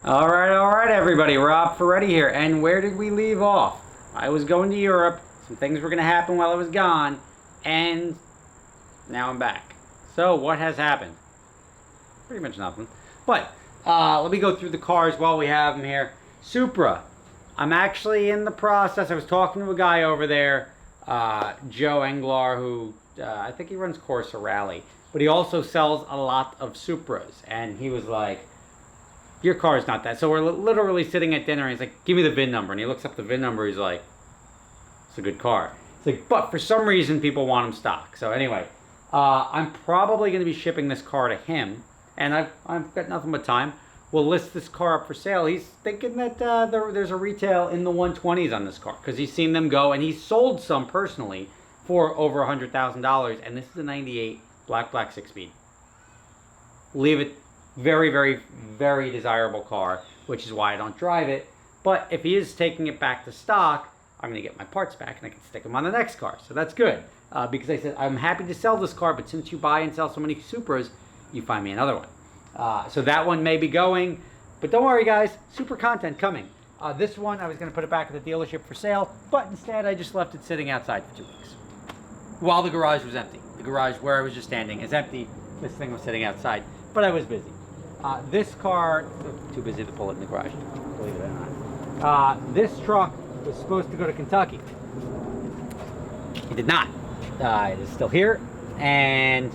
All right, everybody. Rob Ferretti here. And where did we leave off? I was going to Europe. Some things were going to happen while I was gone. And now I'm back. So, what has happened? Pretty much nothing. But, let me go through the cars while we have them here. Supra. I'm actually in the process. I was talking to a guy over there, Joe Englar, who I think he runs Corsa Rally. But he also sells a lot of Supras. And he was like, your car is not that. So we're literally sitting at dinner and he's like, give me the VIN number. And he looks up the VIN number. He's like, it's a good car. It's like, but for some reason people want them stock. So anyway, I'm probably going to be shipping this car to him. And I've got nothing but time. We'll list this car up for sale. He's thinking that there's a retail in the 120s on this car. Because he's seen them go. And he's sold some personally for over $100,000. And this is a 98 black 6-speed. Leave it. Very, very, very desirable car, which is why I don't drive it. But if he is taking it back to stock, I'm going to get my parts back and I can stick them on the next car. So that's good. Because I said, I'm happy to sell this car, but since you buy and sell so many Supras, you find me another one. So that one may be going. But don't worry, guys. Super content coming. This one, I was going to put it back at the dealership for sale. But instead, I just left it sitting outside for 2 weeks. While the garage was empty. The garage where I was just standing is empty. This thing was sitting outside. But I was busy. This car, too busy to pull it in the garage, believe it or not. This truck was supposed to go to Kentucky. It did not. It is still here, and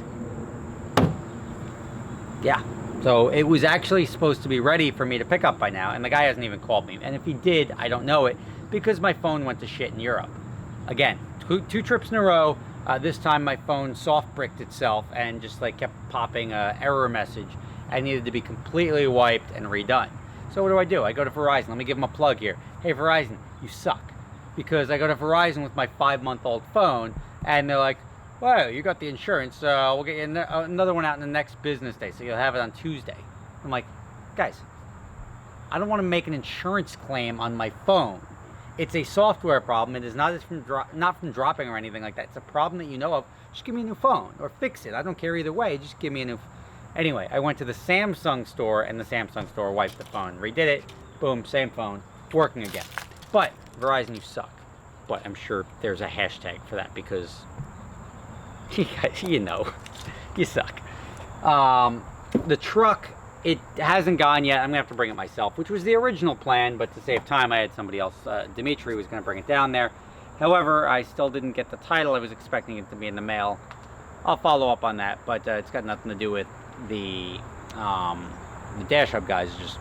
yeah. So it was actually supposed to be ready for me to pick up by now, and the guy hasn't even called me. And if he did, I don't know it, because my phone went to shit in Europe. Again, two trips in a row. This time my phone soft bricked itself and just like kept popping a error message. I needed to be completely wiped and redone. So what do? I go to Verizon. Let me give them a plug here. Hey, Verizon, you suck. Because I go to Verizon with my 5-month-old phone, and they're like, well, you got the insurance. We'll get you another one out in the next business day, so you'll have it on Tuesday. I'm like, guys, I don't want to make an insurance claim on my phone. It's a software problem. It is not from dropping or anything like that. It's a problem that you know of. Just give me a new phone or fix it. I don't care either way. Just give me a new phone. Anyway, I went to the Samsung store, and the Samsung store wiped the phone. Redid it. Boom, same phone. Working again. But, Verizon, you suck. But I'm sure there's a hashtag for that, because, you know, you suck. The truck, it hasn't gone yet. I'm going to have to bring it myself, which was the original plan. But to save time, I had somebody else. Dimitri was going to bring it down there. However, I still didn't get the title. I was expecting it to be in the mail. I'll follow up on that, but it's got nothing to do with the Dash Hub guys, just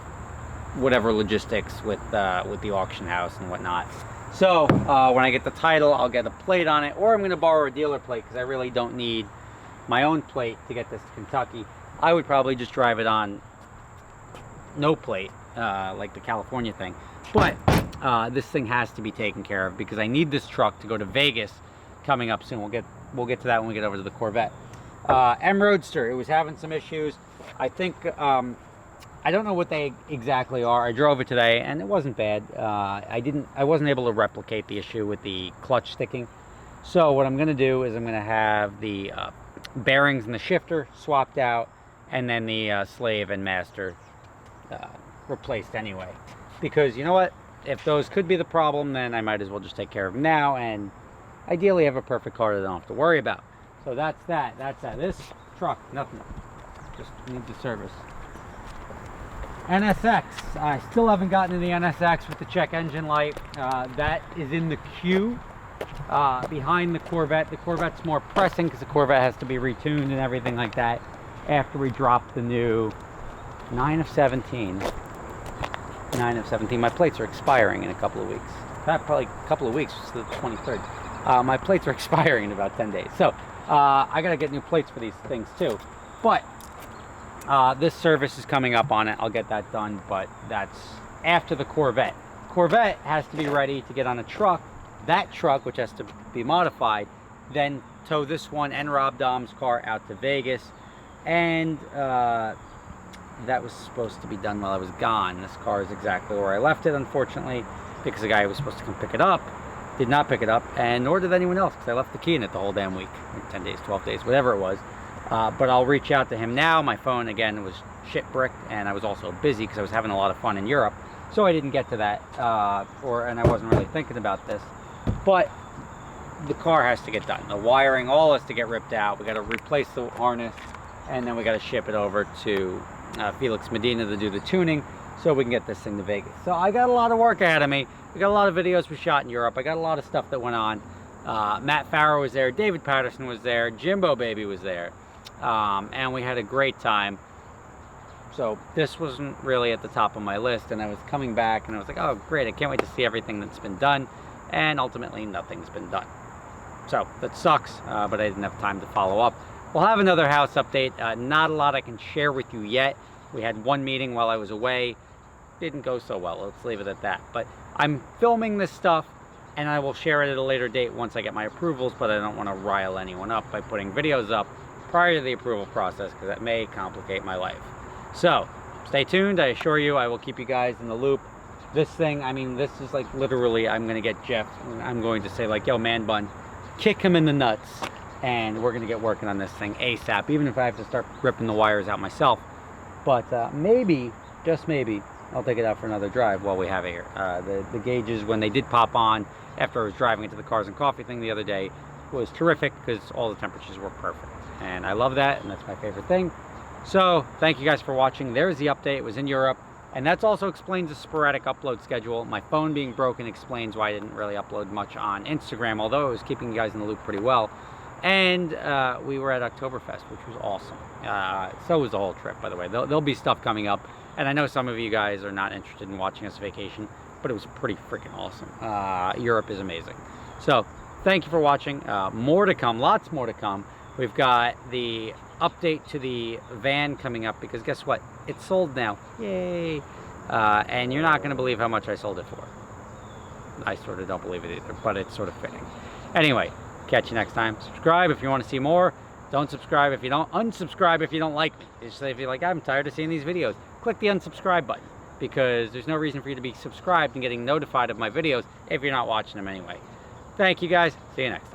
whatever logistics with the auction house and whatnot. So when I get the title, I'll get a plate on it, or I'm going to borrow a dealer plate, because I really don't need my own plate to get this to Kentucky. I would probably just drive it on no plate, like the California thing. But this thing has to be taken care of, because I need this truck to go to Vegas coming up soon. We'll get to that when we get over to the Corvette. M Roadster, it was having some issues. I think I don't know what they exactly are. I drove it today and it wasn't bad. I wasn't able to replicate the issue with the clutch sticking. So what I'm going to do is I'm going to have the bearings and the shifter swapped out, and then the slave and master replaced anyway. Because you know what? If those could be the problem, then I might as well just take care of them now, and ideally have a perfect car that I don't have to worry about. So that's that. This truck, nothing. Just needs the service. NSX. I still haven't gotten to the NSX with the check engine light. That is in the queue behind the Corvette. The Corvette's more pressing because the Corvette has to be retuned and everything like that after we drop the new 9 of 17. 9 of 17. My plates are expiring in a couple of weeks. Probably a couple of weeks, it's the 23rd. My plates are expiring in about 10 days. So I gotta get new plates for these things too. But this service is coming up on it. I'll get that done, but that's after the Corvette. Corvette has to be ready to get on a truck. That truck, which has to be modified, then tow this one and Rob Dom's car out to Vegas. And that was supposed to be done while I was gone. This car is exactly where I left it, unfortunately, because the guy who was supposed to come pick it up did not pick it up, and nor did anyone else, because I left the key in it the whole damn week. 10 days, 12 days, whatever it was. But I'll reach out to him now. My phone, again, was shit bricked, and I was also busy because I was having a lot of fun in Europe. So I didn't get to that, and I wasn't really thinking about this. But the car has to get done. The wiring all has to get ripped out. We got to replace the harness, and then we got to ship it over to Felix Medina to do the tuning so we can get this thing to Vegas. So I got a lot of work ahead of me. We got a lot of videos we shot in Europe. I got a lot of stuff that went on. Matt Farrow was there. David Patterson was there. Jimbo Baby was there. And we had a great time. So this wasn't really at the top of my list, and I was coming back and I was like, oh great, I can't wait to see everything that's been done, and ultimately nothing's been done. So that sucks, but I didn't have time to follow up. We'll have another house update. Not a lot I can share with you yet. We had one meeting while I was away. Didn't go so well, let's leave it at that. But I'm filming this stuff, and I will share it at a later date once I get my approvals, but I don't want to rile anyone up by putting videos up prior to the approval process, because that may complicate my life. So, stay tuned. I assure you I will keep you guys in the loop. This thing, I mean, this is like literally, I'm going to get Jeff, I'm going to say like, yo, man bun, kick him in the nuts, and we're going to get working on this thing ASAP, even if I have to start ripping the wires out myself. But maybe, just maybe, I'll take it out for another drive while we have it here. The gauges, when they did pop on, after I was driving into the Cars and Coffee thing the other day, was terrific because all the temperatures were perfect. And I love that, and that's my favorite thing. So, thank you guys for watching. There's the update. It was in Europe. And that also explains the sporadic upload schedule. My phone being broken explains why I didn't really upload much on Instagram, although it was keeping you guys in the loop pretty well. And we were at Oktoberfest, which was awesome. So was the whole trip, by the way. There'll be stuff coming up. And I know some of you guys are not interested in watching us vacation, but it was pretty freaking awesome. Europe is amazing. So, thank you for watching. More to come. Lots more to come. We've got the update to the van coming up, because guess what? It's sold now. Yay! And you're not going to believe how much I sold it for. I sort of don't believe it either, but it's sort of fitting. Anyway, catch you next time. Subscribe if you want to see more. Don't subscribe if you don't. Unsubscribe if you don't like me. Just say if you're like, I'm tired of seeing these videos. Click the unsubscribe button, because there's no reason for you to be subscribed and getting notified of my videos if you're not watching them anyway. Thank you guys. See you next time.